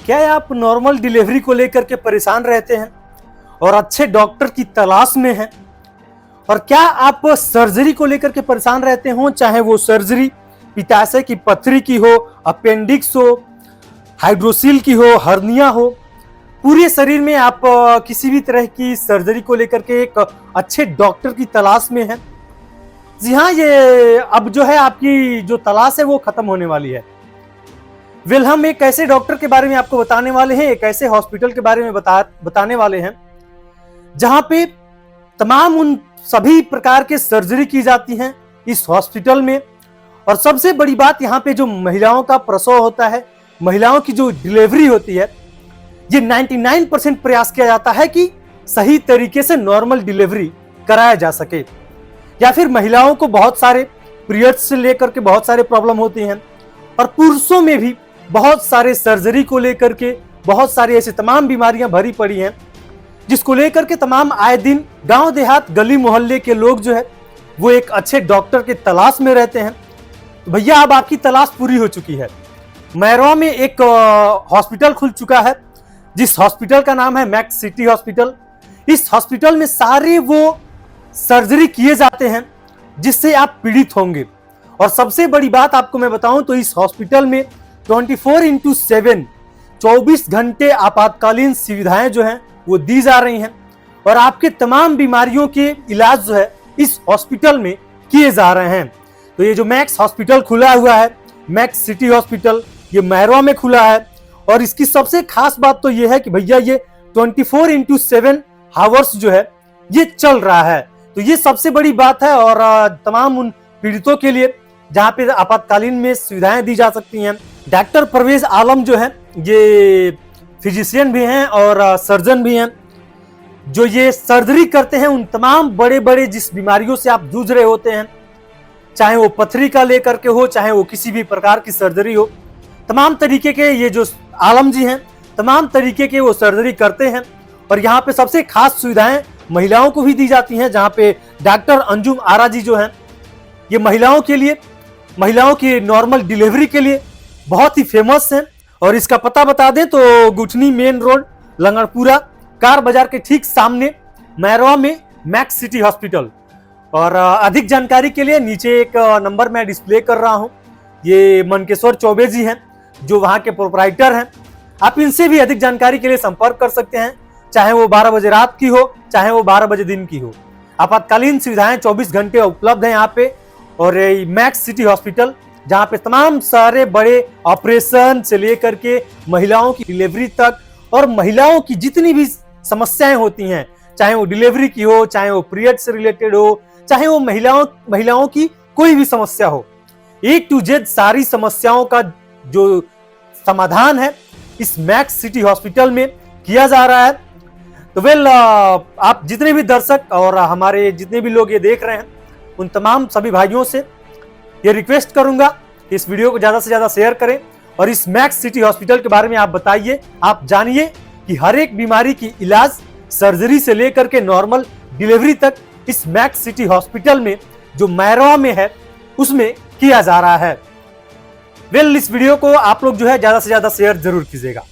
क्या आप normal delivery को लेकर के परेशान रहते हैं और अच्छे डॉक्टर की तलाश में हैं? और क्या आप सर्जरी को लेकर के परेशान रहते हो, चाहे वो सर्जरी पित्ताशय की पथरी की हो, अपेंडिक्स हो, हाइड्रोसील की हो, हर्निया हो, पूरे शरीर में आप किसी भी तरह की सर्जरी को लेकर के एक अच्छे डॉक्टर की तलाश में हैं? जी हाँ, ये अब जो है आपकी जो तलाश है वो खत्म होने वाली है। हम एक ऐसे डॉक्टर के बारे में आपको बताने वाले हैं, एक ऐसे हॉस्पिटल के बारे में बताने वाले हैं जहां पे तमाम उन सभी प्रकार के सर्जरी की जाती हैं इस हॉस्पिटल में। और सबसे बड़ी बात, यहाँ पे जो महिलाओं का प्रसव होता है, महिलाओं की जो डिलीवरी होती है, ये 99% प्रयास किया जाता है कि सही तरीके से नॉर्मल डिलीवरी कराया जा सके। या फिर महिलाओं को बहुत सारे पीरियड्स से लेकर के बहुत सारे प्रॉब्लम होती हैं, और पुरुषों में भी बहुत सारे सर्जरी को लेकर के बहुत सारी ऐसी तमाम बीमारियां भरी पड़ी हैं, जिसको लेकर के तमाम आए दिन गांव देहात गली मोहल्ले के लोग जो है वो एक अच्छे डॉक्टर की तलाश में रहते हैं। तो भैया, अब आपकी तलाश पूरी हो चुकी है। मैरवा में एक हॉस्पिटल खुल चुका है, जिस हॉस्पिटल का नाम है मैक्स सिटी हॉस्पिटल। इस हॉस्पिटल में सारे वो सर्जरी किए जाते हैं जिससे आप पीड़ित होंगे। और सबसे बड़ी बात आपको मैं बताऊं तो इस हॉस्पिटल में 24/7 24 घंटे आपातकालीन सुविधाएं जो हैं वो दी जा रही हैं, और आपके तमाम बीमारियों के इलाज जो है इस हॉस्पिटल में किए जा रहे हैं। तो ये जो मैक्स हॉस्पिटल खुला हुआ है, मैक्स सिटी हॉस्पिटल, ये मैरवा में खुला है। और इसकी सबसे खास बात तो ये है कि भैया ये 24/7 आवर्स जो है ये चल रहा है। तो ये सबसे बड़ी बात है। और तमाम उन पीड़ितों के लिए जहां पे आपातकालीन में सुविधाएं दी जा सकती हैं। डॉक्टर परवेज आलम जो है ये फिजिशियन भी हैं और सर्जन भी हैं, जो ये सर्जरी करते हैं उन तमाम बड़े बड़े जिस बीमारियों से आप जूझ रहे होते हैं, चाहे वो पथरी का लेकर के हो, चाहे वो किसी भी प्रकार की सर्जरी हो, तमाम तरीके के ये जो आलम जी हैं तमाम तरीके के वो सर्जरी करते हैं। और यहाँ पे सबसे खास सुविधाएं महिलाओं को भी दी जाती हैं, जहाँ पे डॉक्टर अंजुम आरा जी जो हैं ये महिलाओं के लिए, महिलाओं की नॉर्मल डिलीवरी के लिए बहुत ही फेमस हैं। और इसका पता बता दें तो गुठनी मेन रोड, लंगड़पुरा कार बाजार के ठीक सामने मैरवा में मैक्स सिटी हॉस्पिटल। और अधिक जानकारी के लिए नीचे एक नंबर मैं डिस्प्ले कर रहा हूं, ये मनकेश्वर चौबे जी हैं जो वहां के प्रोपराइटर हैं। आप इनसे भी अधिक जानकारी के लिए संपर्क कर सकते हैं, चाहे वो 12 बजे रात की हो, चाहे वो 12 बजे दिन की हो। आपातकालीन सुविधाएं 24 घंटे उपलब्ध हैं यहाँ पे। और मैक्स सिटी हॉस्पिटल जहाँ पे तमाम सारे बड़े ऑपरेशन से लेकर के महिलाओं की डिलीवरी तक, और महिलाओं की जितनी भी समस्याएं होती हैं, चाहे वो डिलीवरी की हो, चाहे वो पीरियड से रिलेटेड हो, चाहे वो महिलाओं की कोई भी समस्या हो, A to Z सारी समस्याओं का जो समाधान है इस मैक्स सिटी हॉस्पिटल में किया जा रहा है। तो आप जितने भी दर्शक और हमारे जितने भी लोग ये देख रहे हैं, उन तमाम सभी भाइयों से ये रिक्वेस्ट करूंगा कि इस वीडियो को ज्यादा से ज्यादा शेयर करें और इस मैक्स सिटी हॉस्पिटल के बारे में आप बताइए, आप जानिए कि हर एक बीमारी की इलाज सर्जरी से लेकर के नॉर्मल डिलीवरी तक इस मैक्स सिटी हॉस्पिटल में जो मैरवा में है उसमें किया जा रहा है। इस वीडियो को आप लोग जो है ज्यादा से ज्यादा शेयर जरूर कीजिएगा।